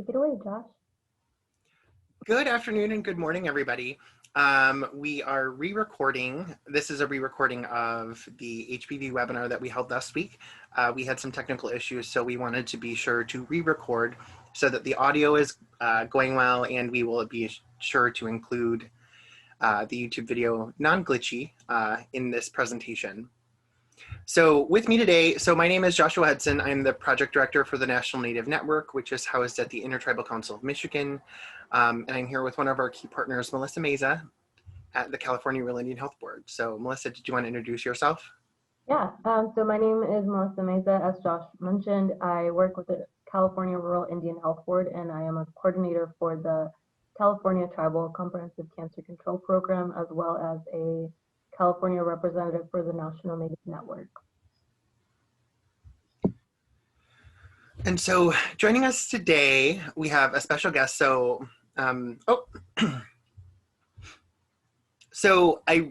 Take it away, Josh. Good afternoon and good morning, everybody. We are re-recording. This is a re-recording of the HPV webinar that we held last week. We had some technical issues, so we wanted to be sure to re-record so that the audio is going well, and we will be sure to include the YouTube video non-glitchy in this presentation. So with me today, my name is Joshua Hudson. I'm the project director for the National Native Network, which is housed at the Intertribal Council of Michigan. And I'm here with one of our key partners, Melissa Meza, at the California Rural Indian Health Board. So Melissa, did you want to introduce yourself? Yeah, so my name is Melissa Meza. As Josh mentioned, I work with the California Rural Indian Health Board, and I am a coordinator for the California Tribal Comprehensive Cancer Control Program, as well as a California representative for the National Native Network. And so joining us today, we have a special guest. So I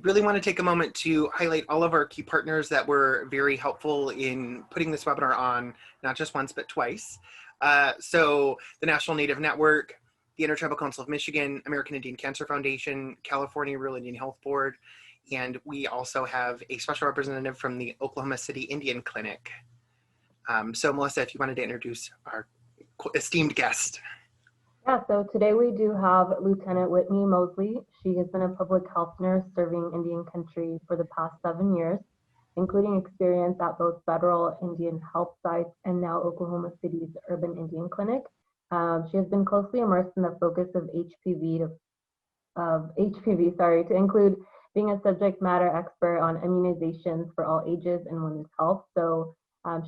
really want to take a moment to highlight all of our key partners that were very helpful in putting this webinar on, not just once, but twice. So the National Native Network, the Intertribal Council of Michigan, American Indian Cancer Foundation, California Rural Indian Health Board, and we also have a special representative from the Oklahoma City Indian Clinic. So Melissa, if you wanted to introduce our esteemed guest. Yeah, so today we do have Lieutenant Whitney Mosley. She has been a public health nurse serving Indian country for the past 7 years, including experience at both federal Indian health sites and now Oklahoma City's Urban Indian Clinic. She has been closely immersed in the focus of HPV to include being a subject matter expert on immunizations for all ages and women's health. So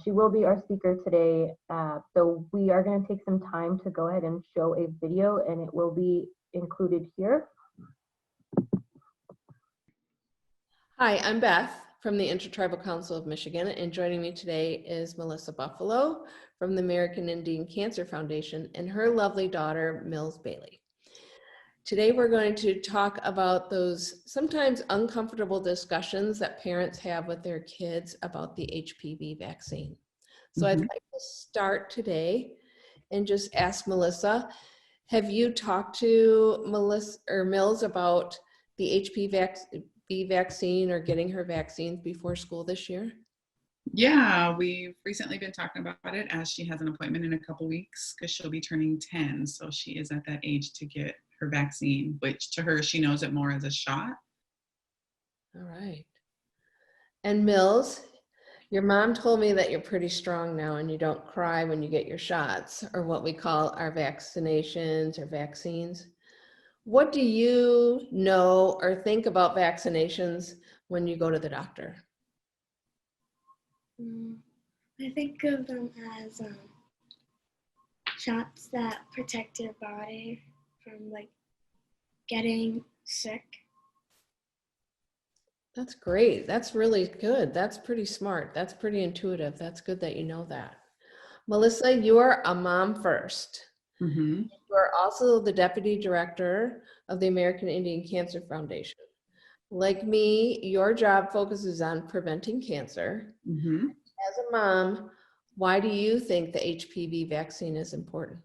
she will be our speaker today. So we are going to take some time to go ahead and show a video, and it will be included here. Hi, I'm Beth from the Intertribal Council of Michigan, and joining me today is Melissa Buffalo from the American Indian Cancer Foundation and her lovely daughter, Mills Bailey. Today we're going to talk about those sometimes uncomfortable discussions that parents have with their kids about the HPV vaccine. So I'd like to start today and just ask Melissa, have you talked to Melissa or Mills about the HPV vaccine or getting her vaccines before school this year? Yeah, we've recently been talking about it as she has an appointment in a couple weeks because she'll be turning 10. So she is at that age to get her vaccine, which to her, she knows it more as a shot. All right. And Mills, your mom told me that you're pretty strong now and you don't cry when you get your shots, or what we call our vaccinations or vaccines. What do you know or think about vaccinations when you go to the doctor? I think of them as shots that protect your body from like getting sick. That's great. That's really good. That's pretty smart. That's pretty intuitive. That's good that you know that. Melissa, you are a mom first. Mm-hmm. You are also the deputy director of the American Indian Cancer Foundation. Like me, your job focuses on preventing cancer. Mm-hmm. As a mom, why do you think the HPV vaccine is important?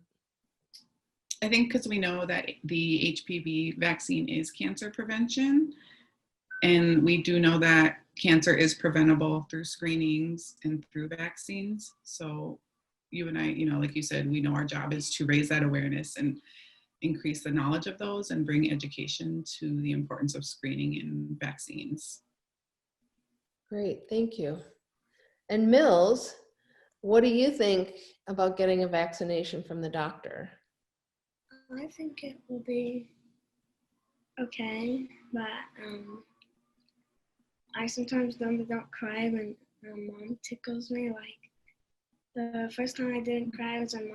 I think because we know that the HPV vaccine is cancer prevention. And we do know that cancer is preventable through screenings and through vaccines. So you and I, like you said, we know our job is to raise that awareness and increase the knowledge of those and bring education to the importance of screening and vaccines. Great, thank you. And Mills, what do you think about getting a vaccination from the doctor? I think it will be okay, but I sometimes don't cry when mom tickles me. Like the first time I didn't cry was when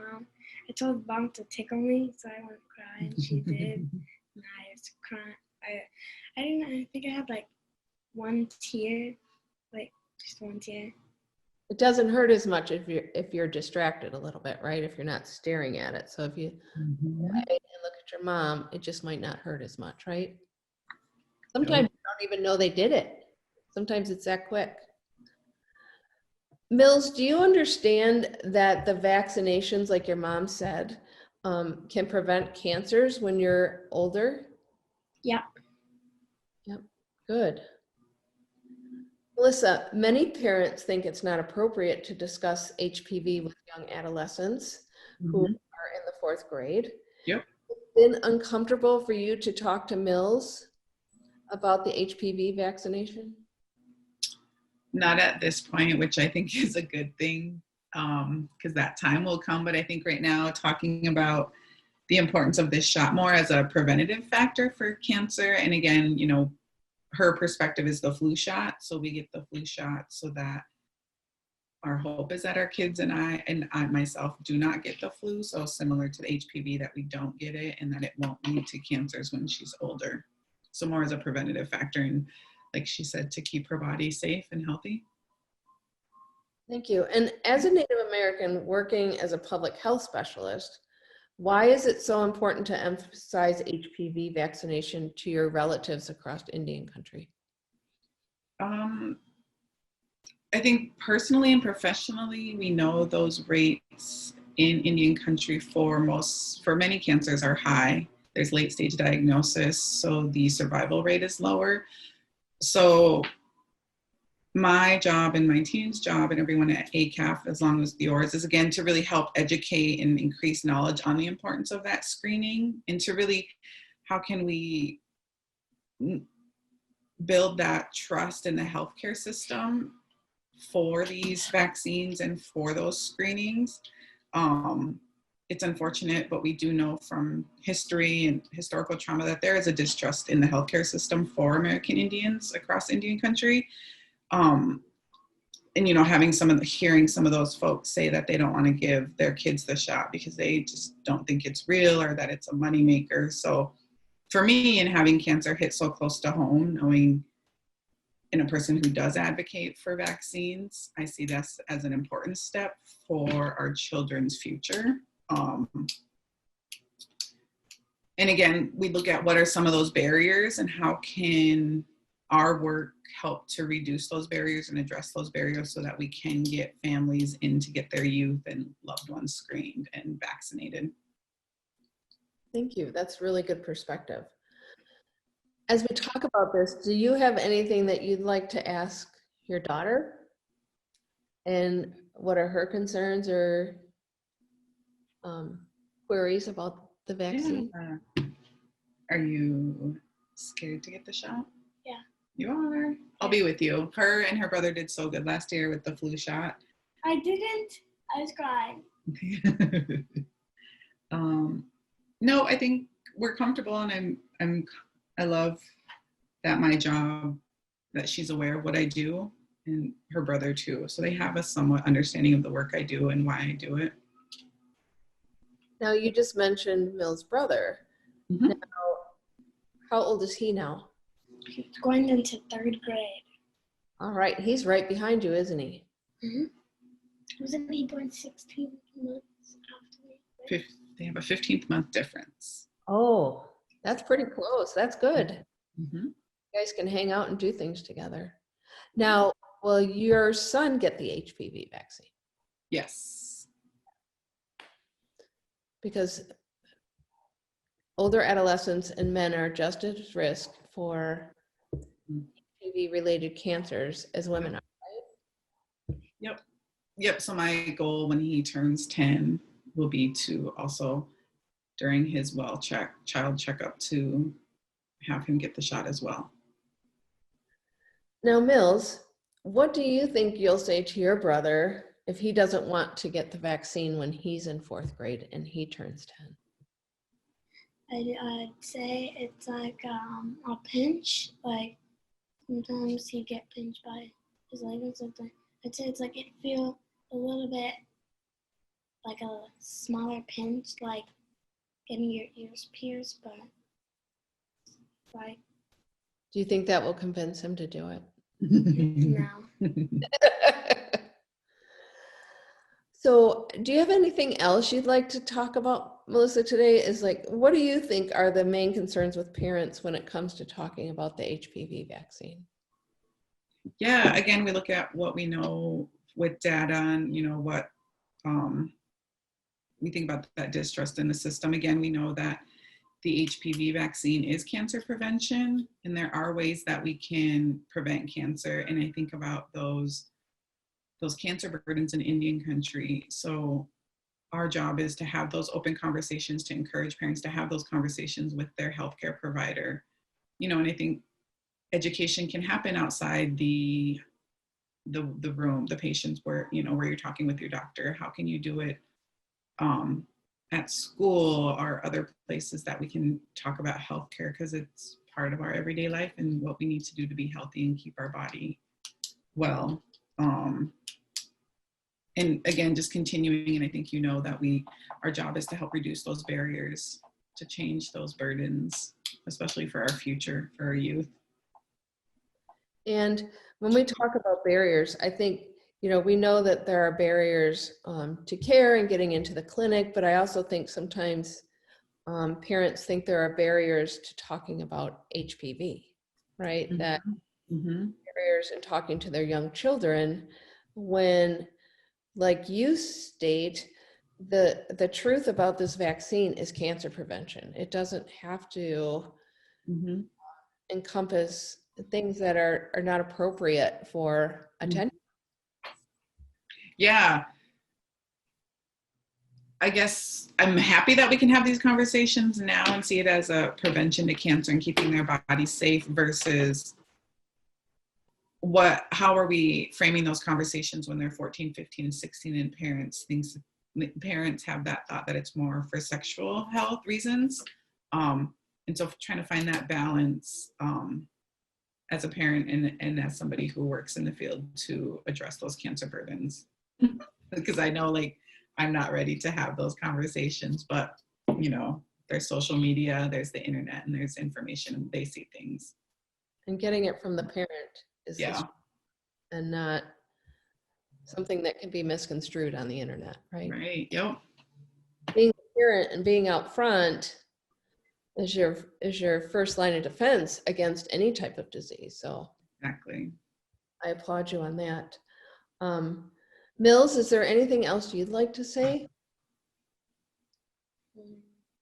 I told mom to tickle me, so I wouldn't cry, and she did. And I was crying. I think I had like one tear, like just one tear. It doesn't hurt as much if you're distracted a little bit, right? If you're not staring at it. So if you and look at your mom, it just might not hurt as much, right? Sometimes you don't even know they did it. Sometimes it's that quick. Mills, do you understand that the vaccinations, like your mom said, can prevent cancers when you're older? Yep. Yep, good. Melissa, many parents think it's not appropriate to discuss HPV with young adolescents who are in the 4th grade. Yep. It's been uncomfortable for you to talk to Mills about the HPV vaccination? Not at this point, which I think is a good thing, because that time will come. But I think right now, talking about the importance of this shot more as a preventative factor for cancer. And again, you know, her perspective is the flu shot. So we get the flu shot so that our hope is that our kids and I myself do not get the flu. So similar to the HPV, that we don't get it and that it won't lead to cancers when she's older. So more as a preventative factor, and like she said, to keep her body safe and healthy. Thank you. And as a Native American working as a public health specialist, why is it so important to emphasize HPV vaccination to your relatives across Indian country? I think personally and professionally, we know those rates in Indian country for many cancers are high. There's late stage diagnosis, so the survival rate is lower. So my job and my team's job and everyone at ACAF, as long as yours, is again to really help educate and increase knowledge on the importance of that screening, and to really, how can we build that trust in the healthcare system for these vaccines and for those screenings. It's unfortunate, but we do know from history and historical trauma that there is a distrust in the healthcare system for American Indians across Indian country. And, you know, hearing some of those folks say that they don't want to give their kids the shot because they just don't think it's real or that it's a moneymaker. So for me, and having cancer hit so close to home, knowing in a person who does advocate for vaccines, I see this as an important step for our children's future. And again, we look at what are some of those barriers and how can our work help to reduce those barriers and address those barriers so that we can get families in to get their youth and loved ones screened and vaccinated. Thank you. That's really good perspective. As we talk about this, do you have anything that you'd like to ask your daughter? And what are her concerns or queries about the vaccine? Yeah. Are you scared to get the shot? Yeah. You are? I'll be with you. Her and her brother did so good last year with the flu shot. I didn't. I was crying. No, I think we're comfortable, and I love that my job, that she's aware of what I do, and her brother too. So they have a somewhat understanding of the work I do and why I do it. Now, you just mentioned Mill's brother. Mm-hmm. Now, how old is he now? He's going into 3rd grade. All right, he's right behind you, isn't he? Mm-hmm. Wasn't he born 16 months after me? They have a 15th month difference. Oh, that's pretty close. That's good. Mm-hmm. You guys can hang out and do things together. Now, will your son get the HPV vaccine? Yes. Because older adolescents and men are just as risk for HPV-related cancers as women are. Yep. So my goal when he turns 10 will be to also, during his child checkup, to have him get the shot as well. Now, Mills, what do you think you'll say to your brother if he doesn't want to get the vaccine when he's in 4th grade and he turns 10? I'd say it's like a pinch. Like sometimes he get pinched by his leg or something. I'd say it's like it feel a little bit like a smaller pinch, like getting your ears pierced, but like Do you think that will convince him to do it? no. So do you have anything else you'd like to talk about, Melissa, today? Is like, what do you think are the main concerns with parents when it comes to talking about the HPV vaccine? Yeah, again, we look at what we know with data and, you know, what we think about that distrust in the system. Again, we know that the HPV vaccine is cancer prevention, and there are ways that we can prevent cancer. And I think about those cancer burdens in Indian country. So our job is to have those open conversations, to encourage parents to have those conversations with their healthcare provider. And I think education can happen outside the room, the patients where you're talking with your doctor. How can you do it at school or other places that we can talk about healthcare, because it's part of our everyday life and what we need to do to be healthy and keep our body well. And again, just continuing, and I think that our job is to help reduce those barriers, to change those burdens, especially for our future, for our youth. And when we talk about barriers, I think, we know that there are barriers to care and getting into the clinic, but I also think sometimes parents think there are barriers to talking about HPV, right? Mm-hmm. That Mm-hmm. barriers in talking to their young children, when, like you state, the truth about this vaccine is cancer prevention. It doesn't have to Mm-hmm. encompass things that are not appropriate for attention. Yeah. I guess I'm happy that we can have these conversations now and see it as a prevention to cancer and keeping their bodies safe versus how are we framing those conversations when they're 14, 15, and 16 and parents have that thought that it's more for sexual health reasons. And so trying to find that balance as a parent and as somebody who works in the field to address those cancer burdens. Because I know I'm not ready to have those conversations, but there's social media, there's the internet, and there's information, and they see things. And getting it from the parent is and not something that can be misconstrued on the internet, right? Right. Yep. Being a parent and being out front is your first line of defense against any type of disease. So Exactly. I applaud you on that. Mills, is there anything else you'd like to say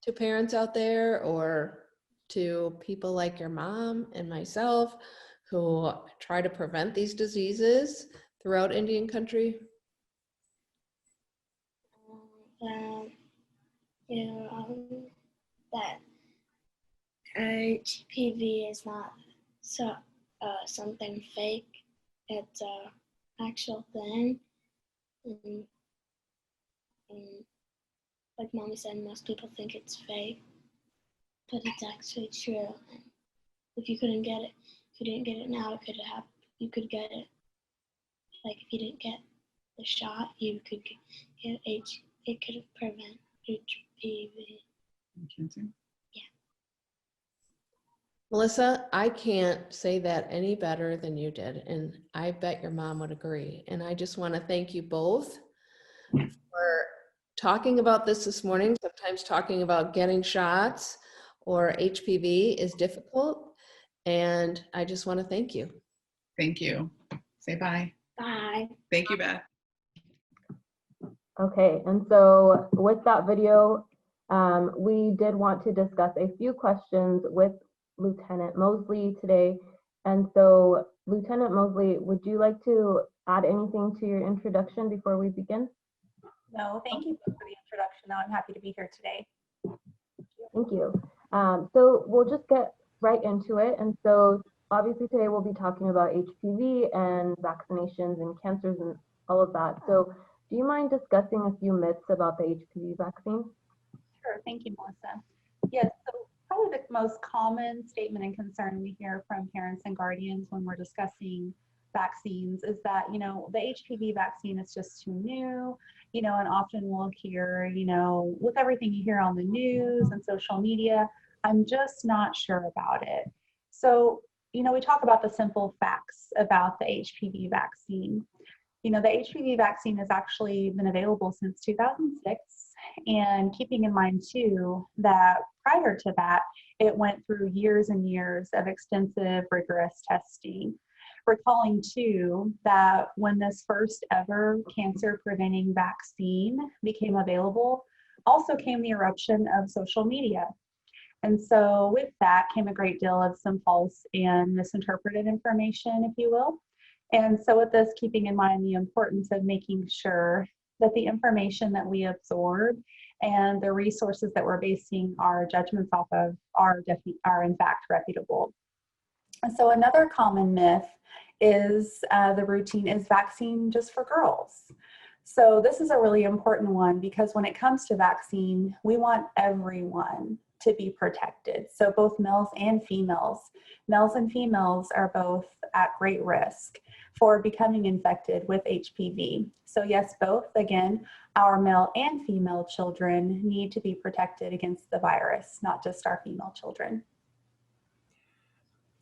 to parents out there or to people like your mom and myself who try to prevent these diseases throughout Indian country? That HPV is not something fake. It's an actual thing. And like Mommy said, most people think it's fake, but it's actually true. And if you didn't get it now, it could have. You could get it. Like if you didn't get the shot, you could get it could prevent HPV. Cancer. Yeah. Melissa, I can't say that any better than you did, and I bet your mom would agree. And I just want to thank you both for talking about this morning. Sometimes talking about getting shots or HPV is difficult, and I just want to thank you. Thank you. Say bye. Bye. Thank you, Beth. Okay, and so with that video, we did want to discuss a few questions with Lieutenant Mosley today. And so, Lieutenant Mosley, would you like to add anything to your introduction before we begin? No, thank you for the introduction. No, I'm happy to be here today. Thank you. So we'll just get right into it. And so obviously today we'll be talking about HPV and vaccinations and cancers and all of that. So do you mind discussing a few myths about the HPV vaccine? Sure, thank you, Melissa. Yes, so probably the most common statement and concern we hear from parents and guardians when we're discussing vaccines is that, the HPV vaccine is just too new, and often we'll hear, with everything you hear on the news and social media, I'm just not sure about it. So, we talk about the simple facts about the HPV vaccine. The HPV vaccine has actually been available since 2006, and keeping in mind too that prior to that, it went through years and years of extensive, rigorous testing. Recalling too that when this first ever cancer preventing vaccine became available, also came the eruption of social media. And so with that came a great deal of some false and misinterpreted information, if you will. And so with this, keeping in mind the importance of making sure that the information that we absorb and the resources that we're basing our judgments off of are in fact reputable. And so another common myth is the routine is vaccine just for girls. So this is a really important one because when it comes to vaccine, we want everyone to be protected. So both males and females. Males and females are both at great risk for becoming infected with HPV. So yes, both, again, our male and female children need to be protected against the virus, not just our female children.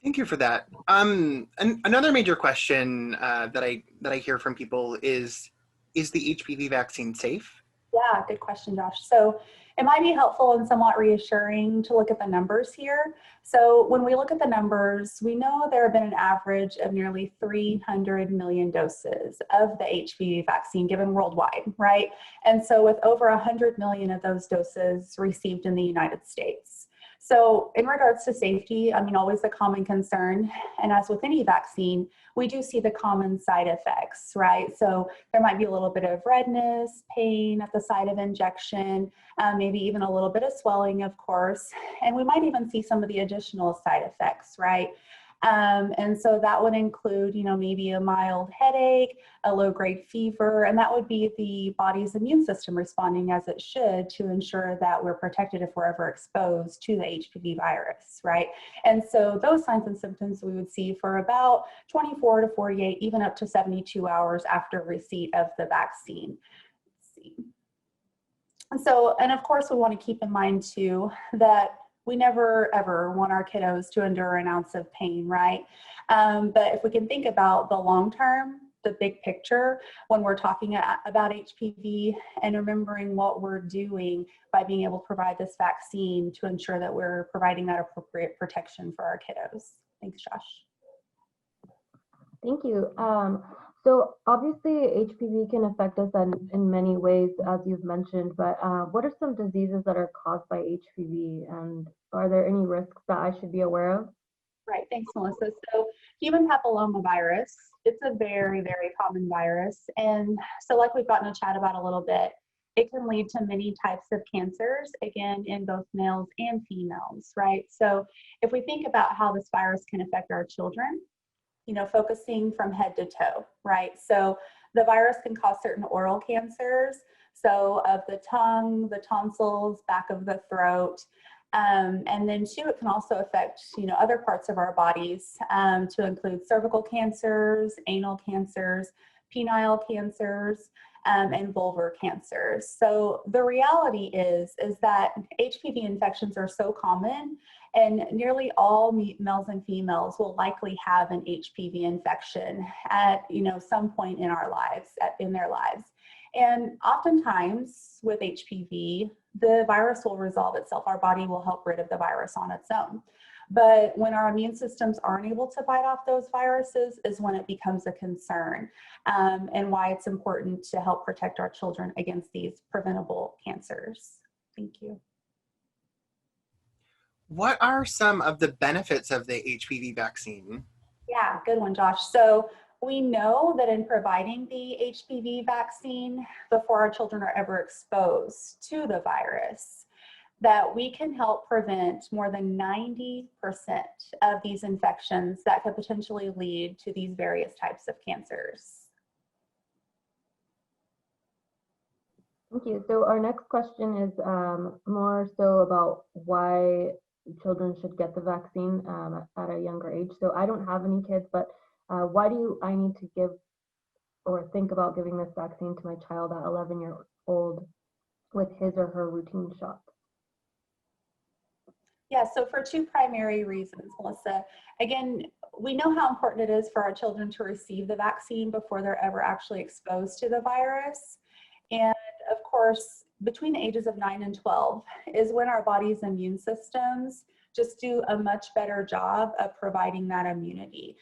Thank you for that. And another major question that I hear from people is the HPV vaccine safe? Yeah, good question, Josh. So it might be helpful and somewhat reassuring to look at the numbers here. So when we look at the numbers, we know there have been an average of nearly 300 million doses of the HPV vaccine given worldwide, right? And so with over 100 million of those doses received in the United States. So in regards to safety, I mean, always a common concern. And as with any vaccine, we do see the common side effects, right? So there might be a little bit of redness, pain at the site of injection, maybe even a little bit of swelling, of course. And we might even see some of the additional side effects, right? And so that would include, maybe a mild headache, a low-grade fever, and that would be the body's immune system responding as it should to ensure that we're protected if we're ever exposed to the HPV virus, right? And so those signs and symptoms we would see for about 24 to 48, even up to 72 hours after receipt of the vaccine. Let's see. And so, and of course, we want to keep in mind too that we never ever want our kiddos to endure an ounce of pain, right? But if we can think about the long term, the big picture, when we're talking about HPV and remembering what we're doing by being able to provide this vaccine to ensure that we're providing that appropriate protection for our kiddos. Thanks, Josh. Thank you. So obviously HPV can affect us in many ways, as you've mentioned, but what are some diseases that are caused by HPV, and are there any risks that I should be aware of? Right, thanks, Melissa. So human papillomavirus, it's a very, very common virus. And so like we've gotten to chat about a little bit, it can lead to many types of cancers, again, in both males and females, right? So if we think about how this virus can affect our children, focusing from head to toe, right? So the virus can cause certain oral cancers, so of the tongue, the tonsils, back of the throat, and then too, it can also affect, other parts of our bodies to include cervical cancers, anal cancers, penile cancers, and vulvar cancers. So the reality is that HPV infections are so common, and nearly all males and females will likely have an HPV infection at some point in their lives. And oftentimes with HPV, the virus will resolve itself. Our body will help rid of the virus on its own. But when our immune systems aren't able to fight off those viruses is when it becomes a concern, and why it's important to help protect our children against these preventable cancers. Thank you. What are some of the benefits of the HPV vaccine? Yeah, good one, Josh. So we know that in providing the HPV vaccine before our children are ever exposed to the virus, that we can help prevent more than 90% of these infections that could potentially lead to these various types of cancers. Thank you. So our next question is more so about why children should get the vaccine at a younger age. So I don't have any kids, but why do I need to give or think about giving this vaccine to my child at 11 years old with his or her routine shots? Yeah, so for two primary reasons, Melissa. Again, we know how important it is for our children to receive the vaccine before they're ever actually exposed to the virus. And of course, between the ages of 9 and 12 is when our body's immune systems just do a much better job of providing that immunity.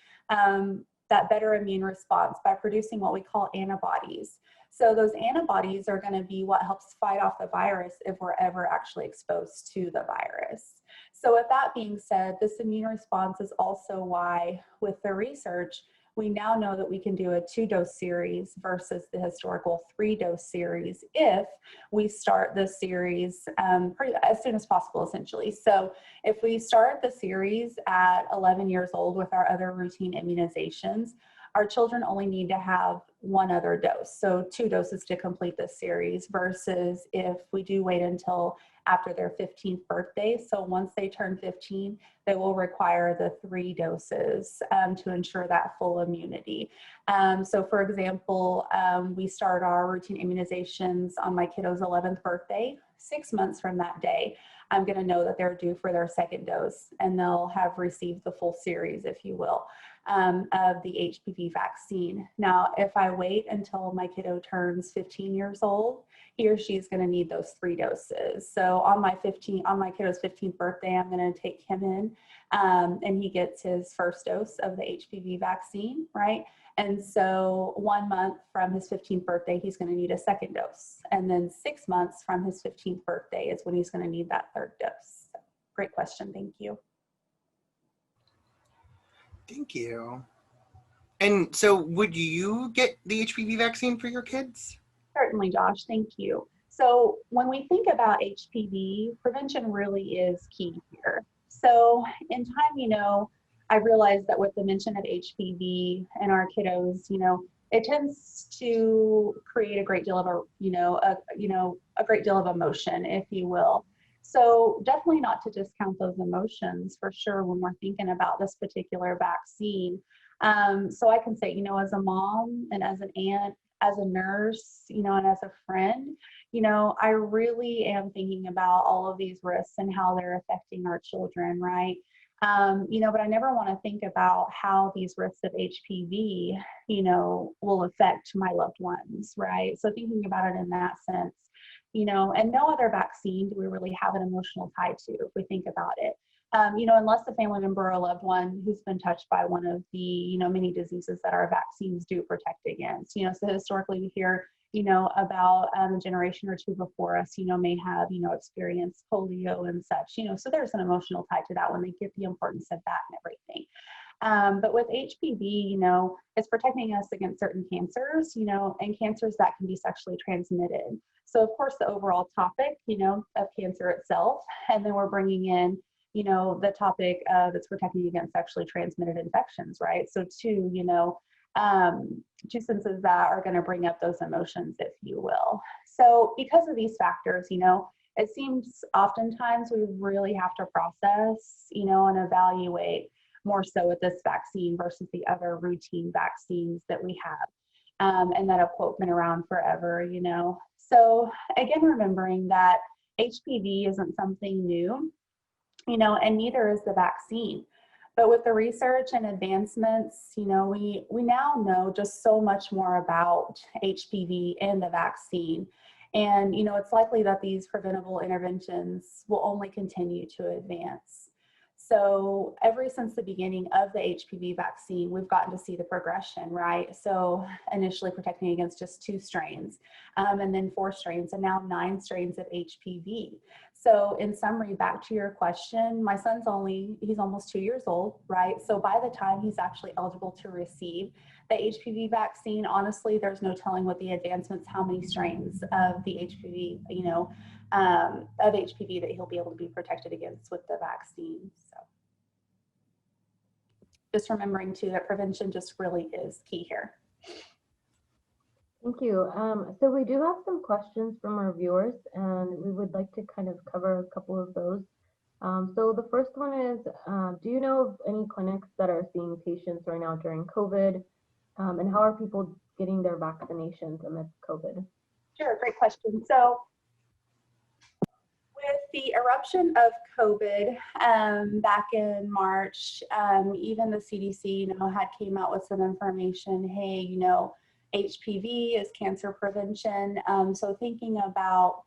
that better immune response by producing what we call antibodies. So those antibodies are going to be what helps fight off the virus if we're ever actually exposed to the virus. So with that being said, this immune response is also why with the research, we now know that we can do a 2-dose series versus the historical 3-dose series if we start the series as soon as possible, essentially. So if we start the series at 11 years old with our other routine immunizations, our children only need to have 1 other dose, so 2 doses to complete the series, versus if we do wait until after their 15th birthday. So once they turn 15, they will require the 3 doses to ensure that full immunity. So for example, we start our routine immunizations on my kiddo's 11th birthday. 6 months from that day, I'm going to know that they're due for their 2nd dose, and they'll have received the full series, if you will, of the HPV vaccine. Now, if I wait until my kiddo turns 15 years old, he or she is going to need those 3 doses. So on my kiddo's 15th birthday, I'm going to take him in, and he gets his 1st dose of the HPV vaccine, right? And so 1 month from his 15th birthday, he's going to need a 2nd dose. And then 6 months from his 15th birthday is when he's going to need that 3rd dose. Great question. Thank you. Thank you. And so would you get the HPV vaccine for your kids? Certainly, Josh. Thank you. So when we think about HPV, prevention really is key here. So in time, I realized that with the mention of HPV and our kiddos, it tends to create a great deal of a great deal of emotion, if you will. So definitely not to discount those emotions for sure when we're thinking about this particular vaccine. So I can say, as a mom and as an aunt, as a nurse, and as a friend, I really am thinking about all of these risks and how they're affecting our children, right? But I never want to think about how these risks of HPV, will affect my loved ones, right? So thinking about it in that sense, and no other vaccine do we really have an emotional tie to if we think about it. Unless a family member or a loved one who's been touched by one of the, many diseases that our vaccines do protect against. So historically we hear, about a generation or 2 before us, may have, experienced polio and such, so there's an emotional tie to that when they get the importance of that and everything. But with HPV, it's protecting us against certain cancers, and cancers that can be sexually transmitted. So of course the overall topic, of cancer itself, and then we're bringing in, the topic that's protecting against sexually transmitted infections, right? So two senses that are going to bring up those emotions, if you will. So because of these factors, it seems oftentimes we really have to process, and evaluate more so with this vaccine versus the other routine vaccines that we have, and that have, quote, been around forever, So again, remembering that HPV isn't something new, and neither is the vaccine. But with the research and advancements, we now know just so much more about HPV and the vaccine. And, it's likely that these preventable interventions will only continue to advance. So ever since the beginning of the HPV vaccine, we've gotten to see the progression, right? So initially protecting against just 2 strains, and then 4 strains, and now 9 strains of HPV. So in summary, back to your question, my son's he's almost 2 years old, right? So by the time he's actually eligible to receive the HPV vaccine, honestly, there's no telling with the advancements, how many strains of the HPV, of HPV that he'll be able to be protected against with the vaccine. So just remembering too that prevention just really is key here. Thank you. So we do have some questions from our viewers, and we would like to kind of cover a couple of those. So the first one is, do you know of any clinics that are seeing patients right now during COVID? And how are people getting their vaccinations amidst COVID? Sure, great question. So with the eruption of COVID back in March, even the CDC, had came out with some information, hey, HPV is cancer prevention. So thinking about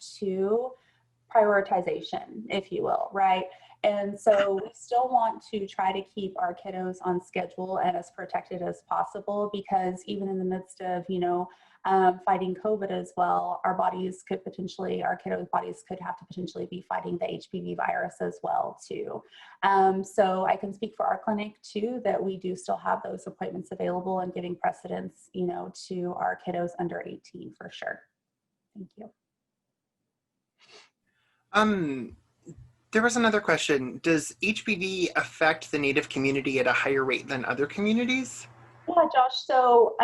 prioritization, if you will, right? And so we still want to try to keep our kiddos on schedule and as protected as possible, because even in the midst of, fighting COVID as well, our kiddos' bodies could have to potentially be fighting the HPV virus as well too. So I can speak for our clinic too, that we do still have those appointments available and giving precedence, to our kiddos under 18 for sure. Thank you. There was another question. Does HPV affect the Native community at a higher rate than other communities? Yeah, Josh. So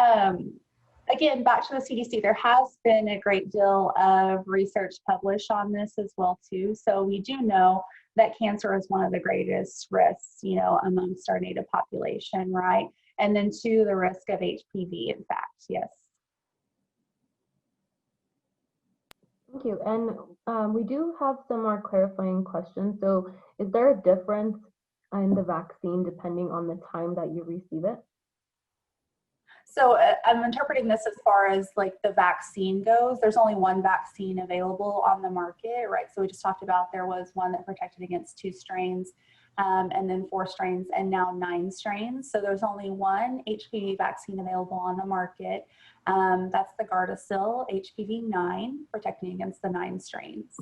again, back to the CDC, there has been a great deal of research published on this as well too. So we do know that cancer is one of the greatest risks, amongst our Native population, right? And then two, the risk of HPV, in fact, yes. Thank you. And we do have some more clarifying questions. So is there a difference in the vaccine depending on the time that you receive it? So I'm interpreting this as far as like the vaccine goes. There's only one vaccine available on the market, right? So we just talked about there was one that protected against 2 strains, and then 4 strains, and now 9 strains. So there's only one HPV vaccine available on the market. That's the Gardasil HPV 9, protecting against the 9 strains.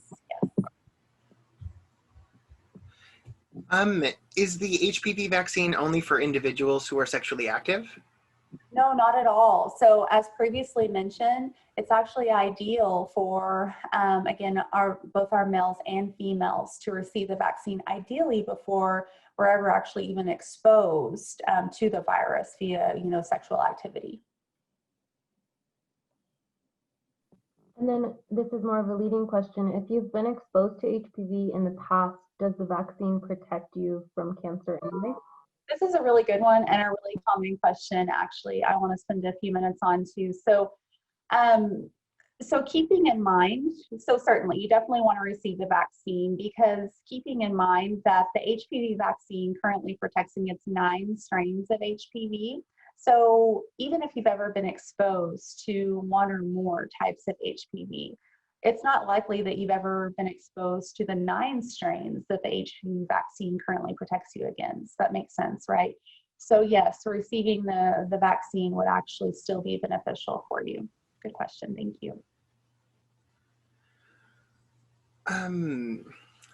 Yes. Is the HPV vaccine only for individuals who are sexually active? No, not at all. So as previously mentioned, it's actually ideal for, again, both our males and females to receive the vaccine ideally before we're ever actually even exposed to the virus via, sexual activity. And then this is more of a leading question. If you've been exposed to HPV in the past, does the vaccine protect you from cancer anyway? This is a really good one and a really common question, actually, I want to spend a few minutes on too. So, keeping in mind, so certainly you definitely want to receive the vaccine, because keeping in mind that the HPV vaccine currently protects against 9 strains of HPV. So even if you've ever been exposed to 1 or more types of HPV, it's not likely that you've ever been exposed to the 9 strains that the HPV vaccine currently protects you against. That makes sense, right? So yes, receiving the vaccine would actually still be beneficial for you. Good question, thank you.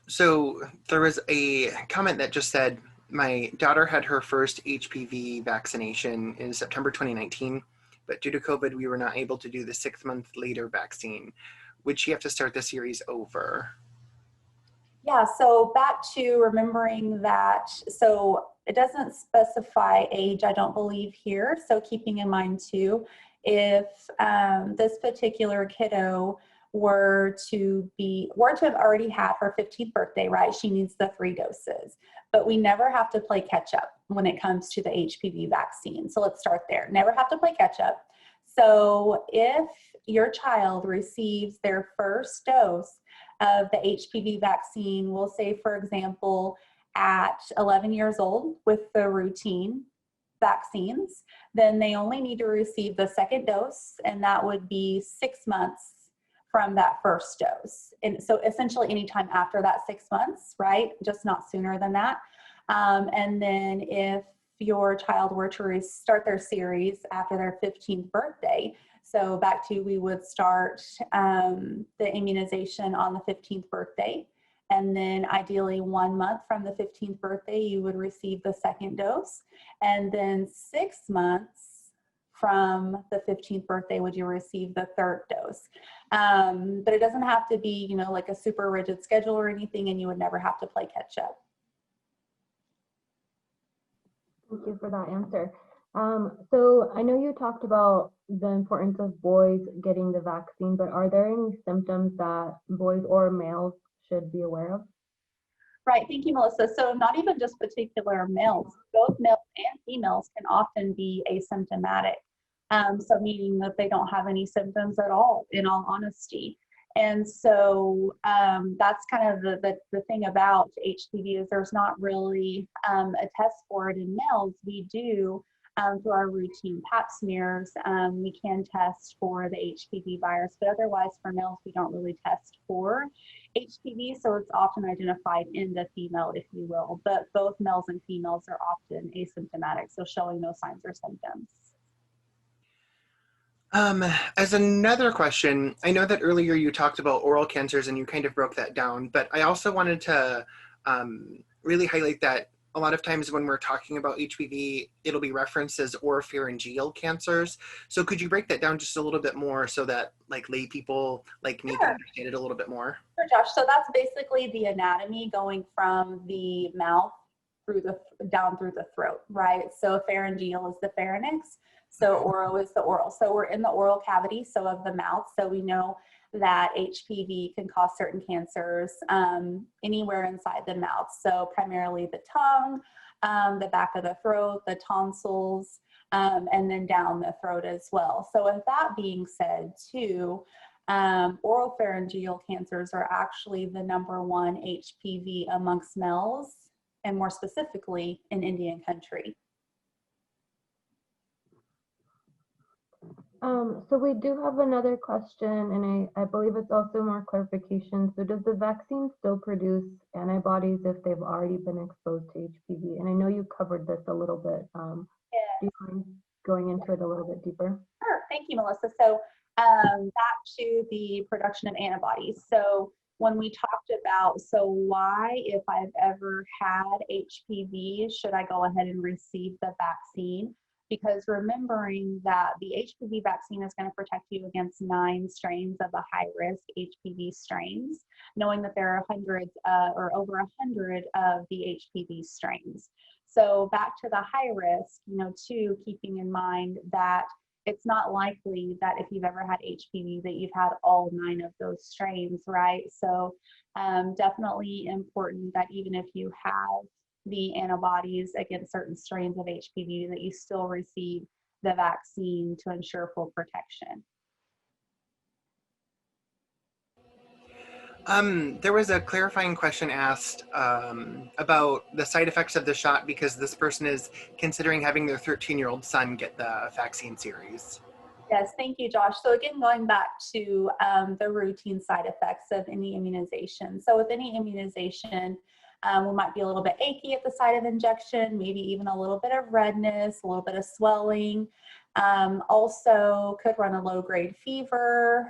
So there was a comment that just said, my daughter had her first HPV vaccination in September 2019, but due to COVID, we were not able to do the 6-month later vaccine. Would she have to start the series over? Yeah, so back to remembering that, so it doesn't specify age, I don't believe here. So keeping in mind too, if this particular kiddo were to have already had her 15th birthday, right? She needs the 3 doses, but we never have to play catch up when it comes to the HPV vaccine. So let's start there. Never have to play catch up. So if your child receives their first dose of the HPV vaccine, we'll say, for example, at 11 years old with the routine vaccines, then they only need to receive the 2nd dose, and that would be 6 months from that first dose. And so essentially anytime after that 6 months, right? Just not sooner than that. And then if your child were to start their series after their 15th birthday, so back to, we would start the immunization on the 15th birthday. And then ideally 1 month from the 15th birthday, you would receive the 2nd dose. And then 6 months from the 15th birthday would you receive the 3rd dose. But it doesn't have to be, like a super rigid schedule or anything, and you would never have to play catch up. Thank you for that answer. So I know you talked about the importance of boys getting the vaccine, but are there any symptoms that boys or males should be aware of? Right, thank you, Melissa. So not even just particular males, both males and females can often be asymptomatic. So meaning that they don't have any symptoms at all, in all honesty. And so that's kind of the thing about HPV, is there's not really a test for it in males. We do, through our routine pap smears, we can test for the HPV virus, but otherwise for males, we don't really test for HPV, so it's often identified in the female, if you will, but both males and females are often asymptomatic, so showing no signs or symptoms. As another question, I know that earlier you talked about oral cancers and you kind of broke that down, but I also wanted to really highlight that a lot of times when we're talking about HPV, it'll be referenced as oropharyngeal cancers. So could you break that down just a little bit more so that like lay people like me can understand it a little bit more? Sure, Josh. So that's basically the anatomy going from the mouth through the down through the throat, right? So pharyngeal is the pharynx. So oral is the oral. So we're in the oral cavity, so of the mouth. So we know that HPV can cause certain cancers anywhere inside the mouth. So primarily the tongue, the back of the throat, the tonsils, and then down the throat as well. So with that being said too, oropharyngeal cancers are actually the #1 HPV amongst males, and more specifically in Indian country. So we do have another question, and I believe it's also more clarification. So does the vaccine still produce antibodies if they've already been exposed to HPV? And I know you covered this a little bit. Do you mind going into it a little bit deeper? Sure, thank you, Melissa. So back to the production of antibodies. So when we talked about, so why, if I've ever had HPV, should I go ahead and receive the vaccine? Because remembering that the HPV vaccine is going to protect you against 9 strains of the high-risk HPV strains, knowing that there are hundreds or over 100 of the HPV strains. So back to the high risk, too, keeping in mind that it's not likely that if you've ever had HPV that you've had all 9 of those strains, right? So definitely important that even if you have the antibodies against certain strains of HPV, that you still receive the vaccine to ensure full protection. There was a clarifying question asked about the side effects of the shot because this person is considering having their 13-year-old son get the vaccine series. Yes, thank you, Josh. So again, going back to the routine side effects of any immunization. So with any immunization, we might be a little bit achy at the site of injection, maybe even a little bit of redness, a little bit of swelling. Also could run a low-grade fever,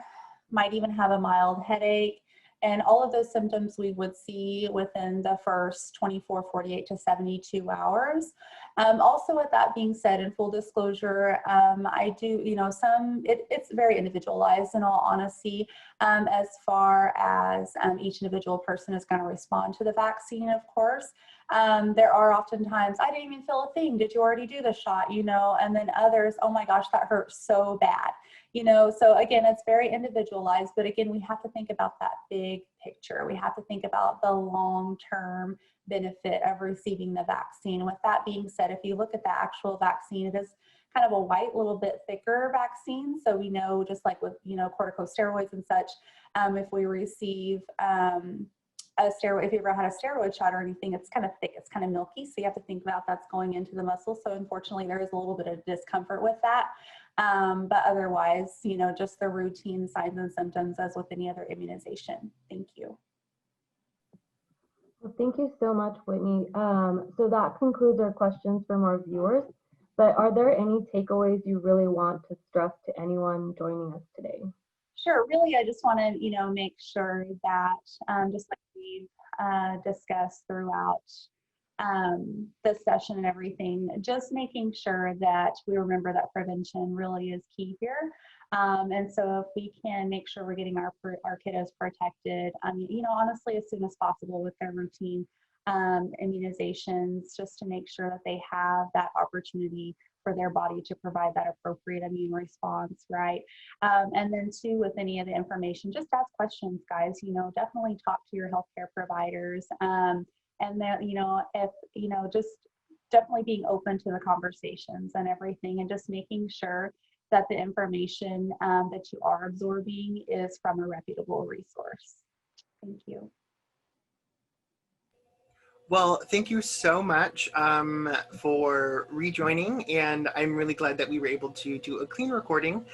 might even have a mild headache. And all of those symptoms we would see within the first 24, 48 to 72 hours. Also, with that being said, in full disclosure, I do, it's very individualized in all honesty, as far as each individual person is going to respond to the vaccine, of course. There are oftentimes, I didn't even feel a thing. Did you already do the shot? And then others, oh my gosh, that hurt so bad. So again, it's very individualized, but again, we have to think about that big picture. We have to think about the long-term benefit of receiving the vaccine. With that being said, if you look at the actual vaccine, it is kind of a white, little bit thicker vaccine. So we know, just like with, corticosteroids and such, if we receive a steroid, if you ever had a steroid shot or anything, it's kind of thick, it's kind of milky. So you have to think about that's going into the muscle. So unfortunately, there is a little bit of discomfort with that. But otherwise, just the routine signs and symptoms as with any other immunization. Thank you. Well, thank you so much, Whitney. So that concludes our questions from our viewers. But are there any takeaways you really want to stress to anyone joining us today? Sure. Really, I just want to, make sure that just like we've discussed throughout the session and everything, just making sure that we remember that prevention really is key here. And so if we can make sure we're getting our kiddos protected, honestly, as soon as possible with their routine immunizations, just to make sure that they have that opportunity for their body to provide that appropriate immune response, right? And then too, with any of the information, just ask questions, guys. Definitely talk to your healthcare providers. And then, if, just definitely being open to the conversations and everything, and just making sure that the information that you are absorbing is from a reputable resource. Thank you. Well, thank you so much for rejoining, and I'm really glad that we were able to do a clean recording.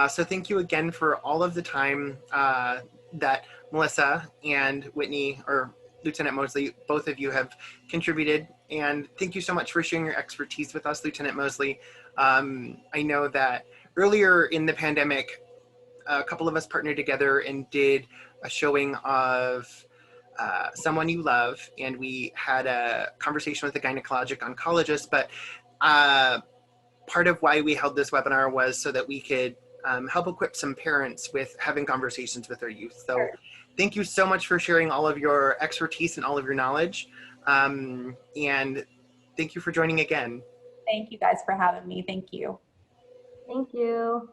So thank you again for all of the time that Melissa and Whitney, or Lieutenant Mosley, both of you have contributed, and thank you so much for sharing your expertise with us, Lieutenant Mosley. I know that earlier in the pandemic, a couple of us partnered together and did a showing of Someone You Love, and we had a conversation with a gynecologic oncologist, but part of why we held this webinar was so that we could help equip some parents with having conversations with their youth. So thank you so much for sharing all of your expertise and all of your knowledge. And thank you for joining again. Thank you guys for having me. Thank you. Thank you.